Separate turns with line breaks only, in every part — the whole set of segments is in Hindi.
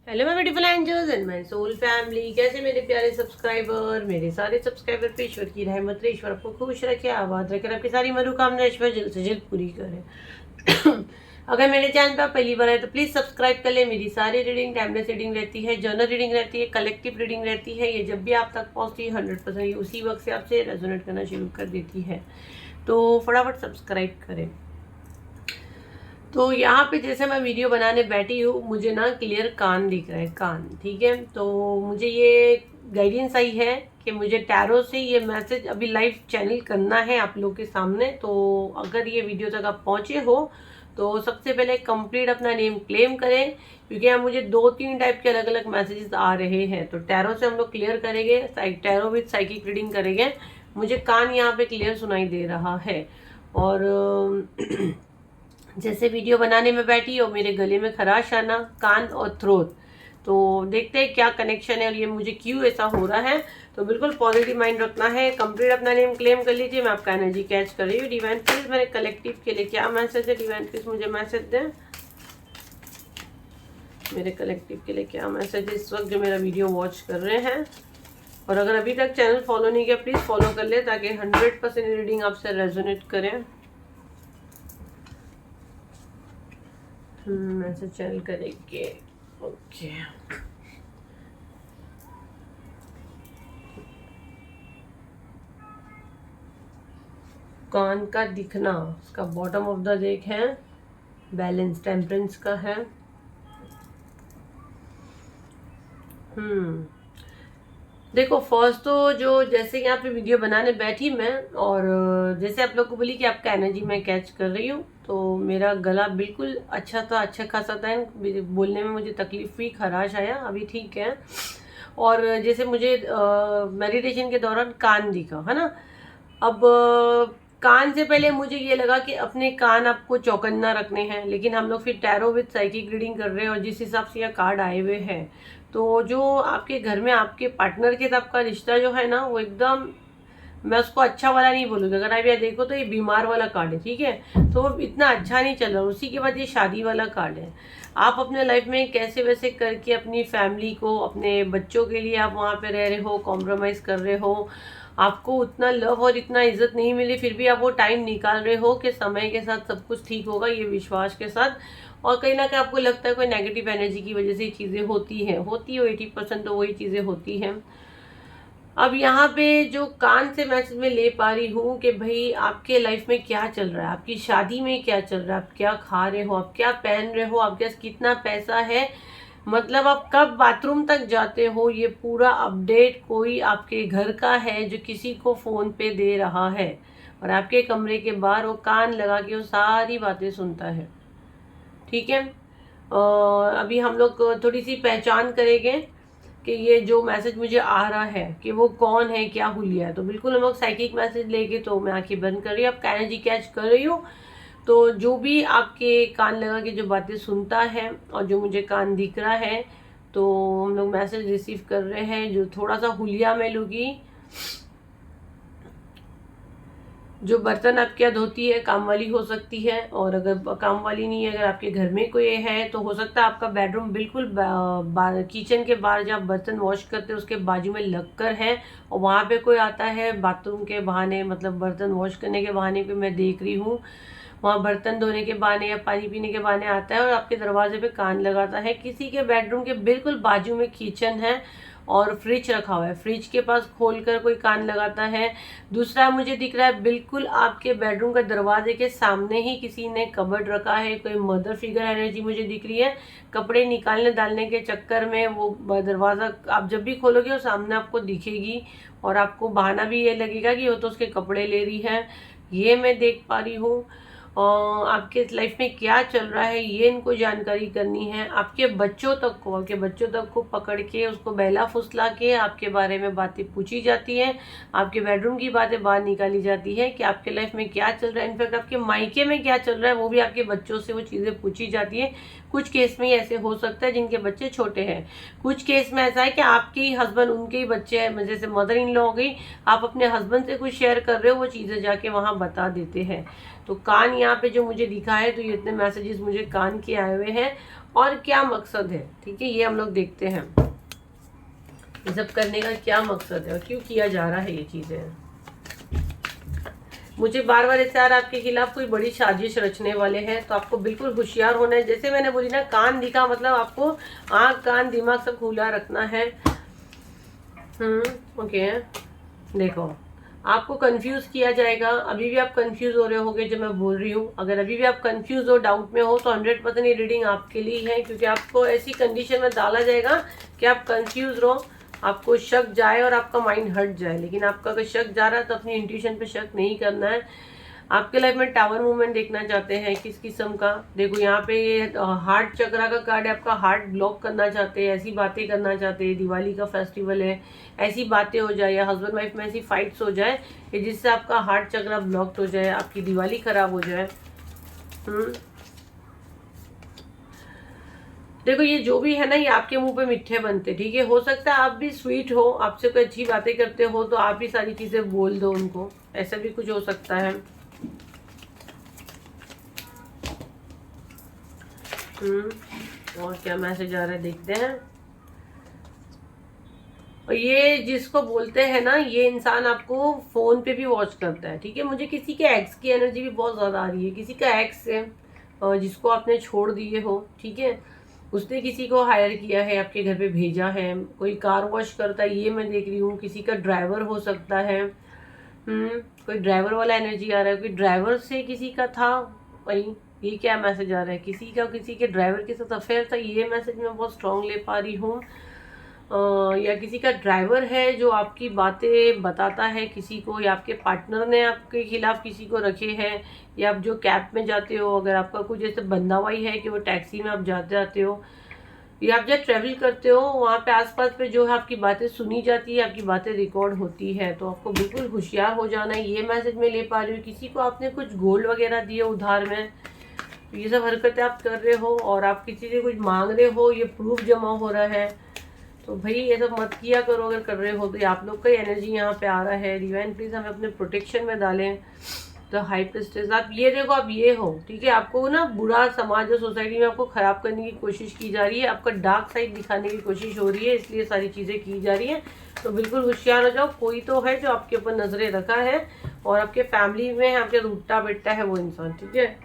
Hello my beautiful angels and my soul family. कैसे मेरे प्यारे सब्सक्राइबर, मेरे सारे सब्सक्राइबर पे ईश्वर की रहमत रहे, ईश्वर आपको खुश रखे, आबाद रखे, आपकी सारी मनोकामना ईश्वर जल्द से जल्द पूरी करे। अगर मेरे चैनल पर आप पहली बार आए तो प्लीज़ सब्सक्राइब कर ले। मेरी सारी रीडिंग टाइमलेस रीडिंग रहती है, जर्नल रीडिंग रहती है, कलेक्टिव रीडिंग रहती है। ये जब भी आप तक पहुँचती है 100% उसी वक्त से आपसे रेजोनेट करना शुरू कर देती है, तो फटाफट सब्सक्राइब करें। तो यहाँ पे जैसे मैं वीडियो बनाने बैठी हूँ, मुझे ना क्लियर कान दिख रहा है, कान। ठीक है, तो मुझे ये गाइडेंस आई है कि मुझे टैरो से ये मैसेज अभी लाइव चैनल करना है आप लोग के सामने। तो अगर ये वीडियो तक आप पहुँचे हो तो सबसे पहले कंप्लीट अपना नेम क्लेम करें, क्योंकि यहाँ मुझे 2-3 टाइप के अलग अलग मैसेजेस आ रहे हैं। तो टैरो से हम लोग क्लियर करेंगे, टैरो विद साइकिक रीडिंग करेंगे। मुझे कान यहाँ पे क्लियर सुनाई दे रहा है। और जैसे वीडियो बनाने में बैठी हो, मेरे गले में खराश आना, कान और थ्रोट। तो देखते हैं क्या कनेक्शन है और ये मुझे क्यों ऐसा हो रहा है। तो बिल्कुल पॉजिटिव माइंड रखना है, कंप्लीट अपना नेम क्लेम कर लीजिए। मैं आपका एनर्जी कैच कर रही हूँ। डिवाइन प्लीज मेरे कलेक्टिव के लिए क्या मैसेज है, डिवाइन प्लीज मुझे मैसेज दें। मेरे कलेक्टिव के लिए क्या मैसेज है इस वक्त जो मेरा वीडियो वॉच कर रहे हैं। और अगर अभी तक चैनल फॉलो नहीं किया प्लीज़ फॉलो कर ले, ताकि 100% रीडिंग आपसे रेजोनेट करें। मैसेज चैनल करेंगे। ओके, कान का दिखना, उसका बॉटम ऑफ द डेक है, बैलेंस टेम्परेंस का है। देखो फर्स्ट तो जो जैसे यहाँ पे वीडियो बनाने बैठी मैं, और जैसे आप लोग को बोली कि आपका एनर्जी मैं कैच कर रही हूँ, तो मेरा गला बिल्कुल अच्छा था, अच्छा खासा था। बोलने में मुझे तकलीफ हुई, खराश आया, अभी ठीक है। और जैसे मुझे मेडिटेशन के दौरान कान दिखा है ना। अब कान से पहले मुझे ये लगा कि अपने कान आपको चौकन्ना रखने हैं, लेकिन हम लोग फिर टैरो विद साइकिक रीडिंग कर रहे हैं और जिस हिसाब से ये कार्ड आए हुए हैं, तो जो आपके घर में आपके पार्टनर के साथ का रिश्ता जो है ना, वो एकदम, मैं उसको अच्छा वाला नहीं बोलूँगी। अगर आप यहाँ देखो तो ये बीमार वाला कार्ड है, ठीक है। तो वो इतना अच्छा नहीं चल रहा। उसी के बाद ये शादी वाला कार्ड है। आप अपने लाइफ में कैसे वैसे करके अपनी फैमिली को, अपने बच्चों के लिए आप वहाँ पे रह रहे हो, कॉम्प्रोमाइज़ कर रहे हो। आपको उतना लव और इतना इज्जत नहीं मिली, फिर भी आप वो टाइम निकाल रहे हो कि समय के साथ सब कुछ ठीक होगा, ये विश्वास के साथ। और कहीं ना कहीं आपको लगता है कोई नेगेटिव एनर्जी की वजह से ये चीज़ें होती हैं, होती हो 80% तो वही चीज़ें होती हैं। अब यहाँ पे जो कान से मैसेज में ले पा रही हूँ कि भाई आपके लाइफ में क्या चल रहा है, आपकी शादी में क्या चल रहा है, आप क्या खा रहे हो, आप क्या पहन रहे हो, आपके पास कितना पैसा है, मतलब आप कब बाथरूम तक जाते हो, ये पूरा अपडेट कोई आपके घर का है जो किसी को फ़ोन पे दे रहा है। और आपके कमरे के बाहर वो कान लगा के वो सारी बातें सुनता है। ठीक है, अभी हम लोग थोड़ी सी पहचान करेंगे कि ये जो मैसेज मुझे आ रहा है कि वो कौन है, क्या हुलिया है। तो बिल्कुल हम लोग साइकिक मैसेज लेके, तो मैं आंखें बंद कर रही हूँ, आपका एनर्जी कैच कर रही हूँ। तो जो भी आपके कान लगा के जो बातें सुनता है और जो मुझे कान दिख रहा है, तो हम लोग मैसेज रिसीव कर रहे हैं। जो थोड़ा सा हुलिया मैं लूँगी, जो बर्तन आपके यहाँ धोती है काम वाली हो सकती है, और अगर काम वाली नहीं है, अगर आपके घर में कोई है, तो हो सकता है आपका बेडरूम बिल्कुल किचन के बाहर जब बर्तन वॉश करते हैं उसके बाजू में लगकर है, और वहाँ पे कोई आता है बाथरूम के बहाने, मतलब बर्तन वॉश करने के बहाने पे मैं देख रही हूँ, वहाँ बर्तन धोने के बहाने या पानी पीने के बहाने आता है और आपके दरवाजे पे कान लगाता है। किसी के बेडरूम के बिल्कुल बाजू में किचन है और फ्रिज रखा हुआ है, फ्रिज के पास खोलकर कोई कान लगाता है। दूसरा मुझे दिख रहा है बिल्कुल आपके बेडरूम का दरवाजे के सामने ही किसी ने कबर्ड रखा है, कोई मदर फिगर एनर्जी मुझे दिख रही है। कपड़े निकालने डालने के चक्कर में वो दरवाज़ा आप जब भी खोलोगे वो सामने आपको दिखेगी, और आपको बहाना भी ये लगेगा कि वो तो उसके कपड़े ले रही है। ये मैं देख पा रही हूँ। और आपके लाइफ में क्या चल रहा है ये इनको जानकारी करनी है। आपके बच्चों तक को पकड़ के उसको बहला फुसला के आपके बारे में बातें पूछी जाती हैं, आपके बेडरूम की बातें बाहर निकाली जाती है कि आपके लाइफ में क्या चल रहा है। इनफैक्ट आपके मायके में क्या चल रहा है वो भी आपके बच्चों से वो चीज़ें पूछी जाती हैं। कुछ केस में ही ऐसे हो सकता है जिनके बच्चे छोटे हैं। कुछ केस में ऐसा है कि आपके हस्बैंड, उनके ही बच्चे हैं, जैसे मदर इन लॉ हो गई, आप अपने हस्बैंड से कुछ शेयर कर रहे हो, वो चीज़ें जाके वहाँ बता देते हैं। तो कान यहाँ पे जो मुझे दिखा है, तो ये इतने मैसेजेस मुझे कान के आए हुए हैं और क्या मकसद है, ठीक है, ये हम लोग देखते हैं ये सब करने का क्या मकसद है और क्यों किया जा रहा है ये चीज़ें। मुझे बार बार ऐसे यार आपके खिलाफ कोई बड़ी साजिश रचने वाले हैं, तो आपको बिल्कुल होशियार होना है। जैसे मैंने बोली ना, कान दिखा मतलब आपको आँख कान दिमाग सब खुला रखना है। ओके, देखो आपको कंफ्यूज किया जाएगा। अभी भी आप कंफ्यूज हो रहे होगे जो मैं बोल रही हूँ। अगर अभी भी आप कंफ्यूज हो, डाउट में हो, तो 100% ये रीडिंग आपके लिए है, क्योंकि आपको ऐसी कंडीशन में डाला जाएगा कि आप कंफ्यूज रहो, आपको शक जाए और आपका माइंड हट जाए। लेकिन आपका अगर शक जा रहा है तो अपनी इंट्यूशन पे शक नहीं करना है। आपके लाइफ में टावर मूवमेंट देखना चाहते हैं किस किस्म का, देखो यहाँ पे ये हार्ट चक्रा का कार्ड है, आपका हार्ट ब्लॉक करना चाहते हैं, ऐसी बातें करना चाहते हैं, दिवाली का फेस्टिवल है, ऐसी बातें हो जाए या हस्बैंड वाइफ में ऐसी फाइट्स हो जाए कि जिससे आपका हार्ट चक्रा ब्लॉक्ड हो जाए, आपकी दिवाली खराब हो जाए। देखो ये जो भी है ना, ये आपके मुंह पे मीठे बनते, ठीक है। हो सकता है आप भी स्वीट हो, आपसे कोई अच्छी बातें करते हो तो आप भी सारी चीजें बोल दो उनको, ऐसा भी कुछ हो सकता है। और क्या मैसेज आ रहा है देखते हैं। और ये जिसको बोलते हैं ना, ये इंसान आपको फोन पे भी वॉच करता है, ठीक है। मुझे किसी के एक्स की एनर्जी भी बहुत ज्यादा आ रही है, किसी का एक्स है जिसको आपने छोड़ दिए हो, ठीक है। उसने किसी को हायर किया है, आपके घर पे भेजा है, कोई कार वॉश करता है, ये मैं देख रही हूँ। किसी का ड्राइवर हो सकता है, कोई ड्राइवर वाला एनर्जी आ रहा है, कोई ड्राइवर से किसी का था। वही ये क्या मैसेज आ रहा है, किसी का किसी के ड्राइवर के साथ अफेयर था, ये मैसेज मैं बहुत स्ट्रांग ले पा रही हूँ। या किसी का ड्राइवर है जो आपकी बातें बताता है किसी को, या आपके पार्टनर ने आपके खिलाफ किसी को रखे हैं, या आप जो कैब में जाते हो, अगर आपका कुछ ऐसे बंधा हुआ ही है कि वो टैक्सी में आप जाते आते हो, या आप जब ट्रेवल करते हो, वहाँ पे आसपास पे जो है आपकी बातें सुनी जाती है, आपकी बातें रिकॉर्ड होती है, तो आपको बिल्कुल होशियार हो जाना है। ये मैसेज मैं ले पा रही हूँ। किसी को आपने कुछ गोल्ड वगैरह दिए उधार में, तो ये सब हरकतें आप कर रहे हो, और आप किसी से कुछ मांग रहे हो, ये प्रूफ जमा हो रहा है। तो भाई ये सब मत किया करो, अगर कर रहे हो तो। आप लोग का एनर्जी यहाँ पे आ रहा है। डिवाइन प्लीज हमें अपने प्रोटेक्शन में डालें। तो हाई प्रिस्टेस, आप ये देखो, आप ये हो, ठीक है। आपको ना बुरा समाज और सोसाइटी में आपको खराब करने की कोशिश की जा रही है, आपका डार्क साइड दिखाने की कोशिश हो रही है, इसलिए सारी चीजें की जा रही है। तो बिल्कुल होशियार हो जाओ। कोई तो है जो आपके ऊपर नजरें रखा है, और आपके फैमिली में आपके रूठा बेटा है वो इंसान, ठीक है।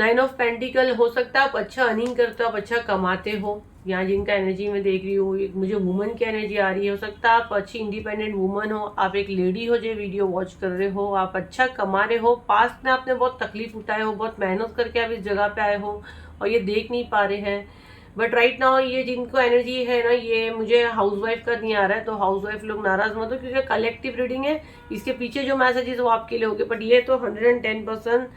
9 ऑफ पेंटिकल, हो सकता है आप अच्छा अर्निंग करते हो, आप अच्छा कमाते हो। यहाँ जिनका एनर्जी में देख रही हूँ, मुझे वुमन की एनर्जी आ रही है। हो सकता है आप अच्छी इंडिपेंडेंट वुमन हो, आप एक लेडी हो जो वीडियो वॉच कर रहे हो, आप अच्छा कमा रहे हो, पास्ट में आपने बहुत तकलीफ उठाए हो, बहुत मेहनत करके आप इस जगह पे आए हो और ये देख नहीं पा रहे हैं। बट राइट नाउ ये जिनको एनर्जी है ना, ये मुझे हाउसवाइफ का नहीं आ रहा है, तो हाउसवाइफ लोग नाराज मत हो, क्योंकि कलेक्टिव रीडिंग है। इसके पीछे जो मैसेजेस वो आपके लिए होंगे, बट ये तो 110%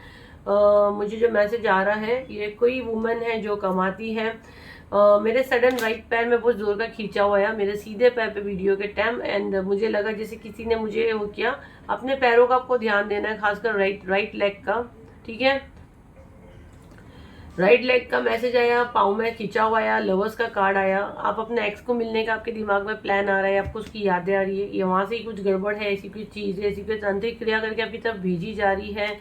मुझे जो मैसेज आ रहा है, ये कोई वुमन है जो कमाती है। मेरे सडन राइट पैर में बहुत जोर का खींचा हुआ है, मेरे सीधे पैर पे वीडियो के टाइम, एंड मुझे लगा जैसे किसी ने मुझे वो किया। अपने पैरों का आपको ध्यान देना है, खासकर राइट लेग का, ठीक है। राइट लेग का मैसेज आया, पाँव में खींचा हुआ आया, लवर्स का कार्ड आया। आप अपने एक्स को मिलने का आपके दिमाग में प्लान आ रहा है, आपको उसकी यादें आ रही है, ये वहाँ से ही कुछ गड़बड़ है, ऐसी कुछ चीज़ है, ऐसी कोई तांत्रिक क्रिया करके आपकी तरफ भेजी जा रही है।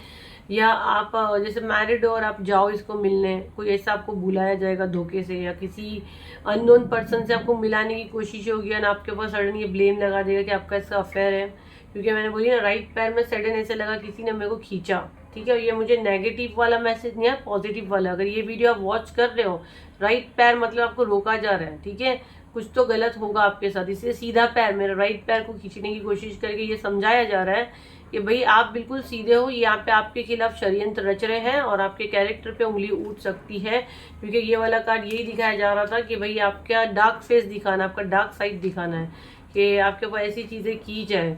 या आप जैसे मैरिड हो और आप जाओ इसको मिलने, कोई ऐसा आपको बुलाया जाएगा धोखे से, या किसी अननोन पर्सन से आपको मिलाने की कोशिश होगी, और आपके ऊपर सडन ये ब्लेम लगा देगा कि आपका इसका अफेयर है। क्योंकि मैंने बोली ना, राइट पैर में सडन ऐसे लगा किसी ने मेरे को खींचा, ठीक है। ये मुझे नेगेटिव वाला मैसेज नहीं है, पॉजिटिव वाला। अगर ये वीडियो आप वॉच कर रहे हो, राइट पैर मतलब आपको रोका जा रहा है, ठीक है, कुछ तो गलत होगा आपके साथ, इसलिए सीधा पैर, मेरा राइट पैर को खींचने की कोशिश करके ये समझाया जा रहा है कि भाई आप बिल्कुल सीधे हो। यहाँ पे आपके खिलाफ षड्यंत्र रच रहे हैं और आपके कैरेक्टर पे उंगली उठ सकती है, क्योंकि ये वाला कार्ड यही दिखाया जा रहा था कि भाई आपका डार्क फेस दिखाना, आपका डार्क साइड दिखाना है, कि आपके ऊपर ऐसी चीज़ें की जाए।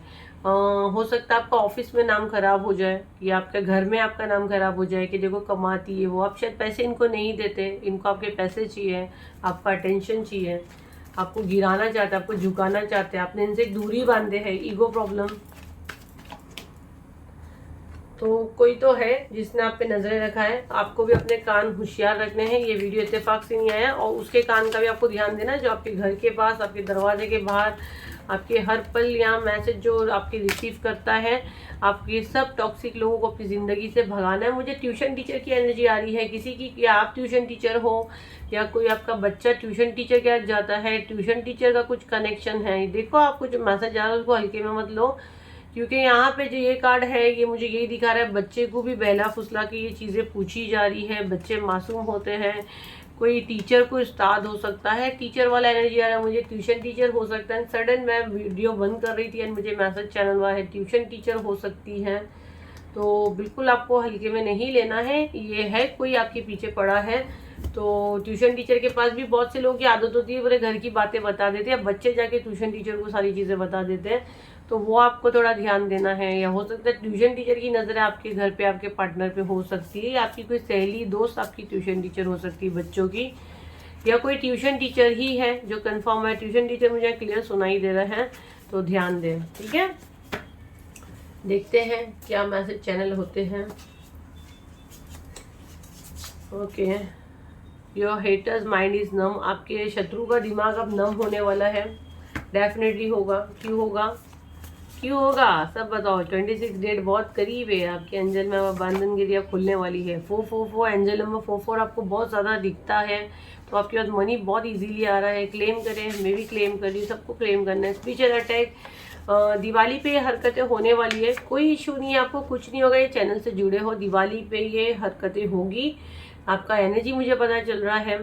हो सकता है आपका ऑफिस में नाम खराब हो जाए, या आपके घर में आपका नाम खराब हो जाए कि देखो कमाती है वो, आप शायद पैसे इनको नहीं देते, इनको आपके पैसे चाहिए, आपका अटेंशन चाहिए, आपको गिराना चाहते हैं, आपको झुकाना चाहते हैं, आपने इनसे दूरी बांधे है, ईगो प्रॉब्लम। तो कोई तो है जिसने आप पे नजरें रखा है, आपको भी अपने कान होशियार रखने हैं। ये वीडियो इत्तेफाक से नहीं आया, और उसके कान का भी आपको ध्यान देना जो आपके घर के पास, आपके दरवाजे के बाहर, आपके हर पल यहाँ मैसेज जो आपके रिसीव करता है, आपके सब टॉक्सिक लोगों को अपनी ज़िंदगी से भगाना है। मुझे ट्यूशन टीचर की एनर्जी आ रही है किसी की, कि आप ट्यूशन टीचर हो या कोई आपका बच्चा ट्यूशन टीचर के साथ जाता है, ट्यूशन टीचर का कुछ कनेक्शन है। देखो आपको जो मैसेज आ रहा है उसको हल्के में मत लो, क्योंकि यहाँ पे जो ये कार्ड है ये मुझे यही दिखा रहा है, बच्चे को भी बहला फुसला के ये चीज़ें पूछी जा रही है। बच्चे मासूम होते हैं, कोई टीचर को उस्ताद हो सकता है, टीचर वाला एनर्जी आ रहा है मुझे, ट्यूशन टीचर हो सकता है। सडन मैं वीडियो बंद कर रही थी एंड मुझे मैसेज चैनल हुआ है ट्यूशन टीचर हो सकती है। तो बिल्कुल आपको हल्के में नहीं लेना है, ये है कोई आपके पीछे पड़ा है। तो ट्यूशन टीचर के पास भी बहुत से लोगों की आदत होती है पूरे घर की बातें बता देते हैं, बच्चे जाके ट्यूशन टीचर को सारी चीज़ें बता देते हैं। तो वो आपको थोड़ा ध्यान देना है। या हो सकता है ट्यूशन टीचर की नज़र आपके घर पे, आपके पार्टनर पे हो सकती है, या आपकी कोई सहेली दोस्त आपकी ट्यूशन टीचर हो सकती है बच्चों की, या कोई ट्यूशन टीचर ही है जो कंफर्म है। ट्यूशन टीचर मुझे क्लियर सुनाई दे रहा है, तो ध्यान दें, ठीक है। देखते हैं क्या मैसेज चैनल होते हैं। Okay, your haters mind is numb, आपके शत्रु का दिमाग अब नम होने वाला है, डेफिनेटली होगा। क्यों होगा, क्यों होगा सब बताओ। 26 डेट बहुत करीब है, आपके एंजल में अब बंधन गिरिया खुलने वाली है। 444 एंजल नंबर 44 आपको बहुत ज़्यादा दिखता है, तो आपके पास मनी बहुत इजीली आ रहा है। क्लेम करें, मैं भी क्लेम कर रही हूँ, सबको क्लेम करना है। स्पिरिचुअल अटैक दिवाली पे हरकतें होने वाली है, कोई इशू नहीं है, आपको कुछ नहीं होगा। ये चैनल से जुड़े हो, दिवाली पे ये हरकतें होगी, आपका एनर्जी मुझे पता चल रहा है,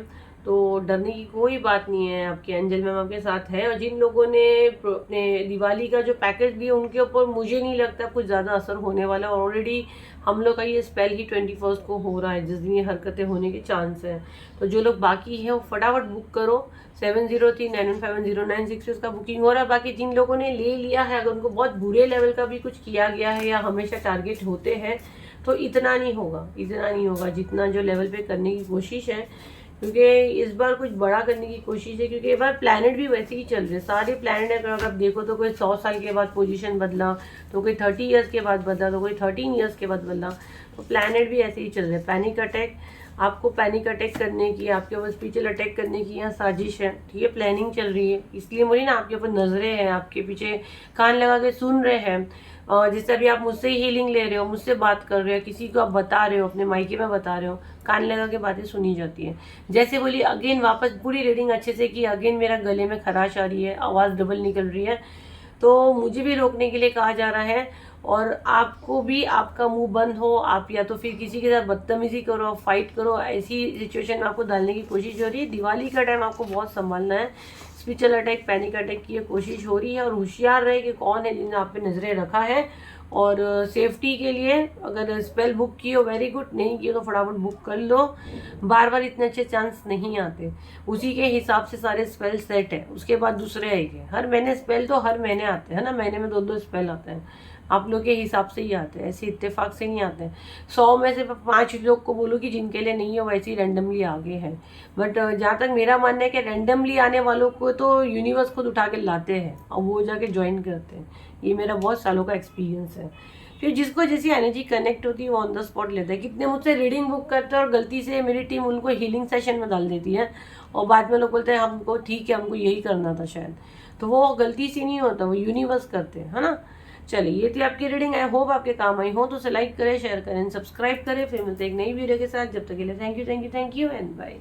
तो डरने की कोई बात नहीं है। आपके एंजल मैम आपके साथ है। और जिन लोगों ने अपने दिवाली का जो पैकेज दिया उनके ऊपर मुझे नहीं लगता कुछ ज़्यादा असर होने वाला। ऑलरेडी हम लोग का ये स्पेल ही 21 को हो रहा है, जिस दिन ये हरकतें होने के चांस है। तो जो लोग बाकी हैं वो फटाफट बुक करो, 7039150966 का बुकिंग हो रहा है। बाकी जिन लोगों ने ले लिया है, अगर उनको बहुत बुरे लेवल का भी कुछ किया गया है या हमेशा टारगेट होते हैं, तो इतना नहीं होगा, इतना नहीं होगा जितना जो लेवल पे करने की कोशिश है, क्योंकि इस बार कुछ बड़ा करने की कोशिश है। क्योंकि इस बार प्लैनेट भी वैसे ही चल रहे, सारे प्लैनेट अगर आप देखो तो कोई 100 साल के बाद पोजीशन बदला, तो कोई 30 ईयर्स के बाद बदला, तो कोई 13 ईयर्स के बाद बदला। तो प्लैनेट भी ऐसे ही चल रहे। पैनिक अटैक, आपको पैनिक अटैक करने की, आपके ऊपर स्पिरिचुअल अटैक करने की यहाँ साजिश है, ठीक है, प्लानिंग चल रही है। इसलिए मुझे ना आपके ऊपर नजरें हैं, आपके पीछे कान लगा के सुन रहे हैं। जैसे अभी आप मुझसे हीलिंग ले रहे हो, मुझसे बात कर रहे हो, किसी को आप बता रहे हो, अपने मायके में बता रहे हो, कान लगा के बातें सुनी जाती है। जैसे बोली अगेन, वापस पूरी रीडिंग अच्छे से की, अगेन मेरा गले में खराश आ रही है, आवाज़ डबल निकल रही है, तो मुझे भी रोकने के लिए कहा जा रहा है। और आपको भी आपका मुंह बंद हो, आप या तो फिर किसी के साथ बदतमीजी करो, फाइट करो, ऐसी सिचुएशन में आपको डालने की कोशिश हो रही है। दिवाली का टाइम आपको बहुत संभालना है। स्पिरिचुअल अटैक, पैनिक अटैक की कोशिश हो रही है, और होशियार रहे कि कौन है जिन्होंने आप पे नजरें रखा है। और सेफ्टी के लिए अगर स्पेल बुक की हो वेरी गुड, नहीं की तो फटाफट बुक कर लो। बार बार इतने अच्छे चांस नहीं आते, उसी के हिसाब से सारे स्पेल सेट है, उसके बाद दूसरे आएंगे। हर महीने स्पेल तो हर महीने आते हैं ना, महीने में 2-2 स्पेल आते हैं, आप लोग के हिसाब से ही आते हैं, ऐसे इत्तेफाक से नहीं आते हैं। 100 में से 5 लोग को बोलो कि जिनके लिए नहीं हो, वैसे ही रैंडमली आगे हैं। बट जहाँ तक मेरा मानना है कि रैंडमली आने वालों को तो यूनिवर्स खुद उठा के लाते हैं और वो जाके ज्वाइन करते हैं। ये मेरा बहुत सालों का एक्सपीरियंस है। फिर जिसको जैसी एनर्जी कनेक्ट होती है वो ऑन द स्पॉट लेता है। कितने मुझसे रीडिंग बुक करते हैं और गलती से मेरी टीम उनको हीलिंग सेशन में डाल देती है, और बाद में लोग बोलते हैं हमको ठीक है, हमको यही करना था शायद। तो वो गलती से नहीं होता, वो यूनिवर्स करते हैं, है ना। चलिए, ये थी आपकी रीडिंग, आई होप आपके काम आई हो। तो उसे लाइक करें, शेयर करें, सब्सक्राइब करें। फिर मिलते हैं एक नई वीडियो के साथ, जब तक के लिए थैंक यू एंड बाय।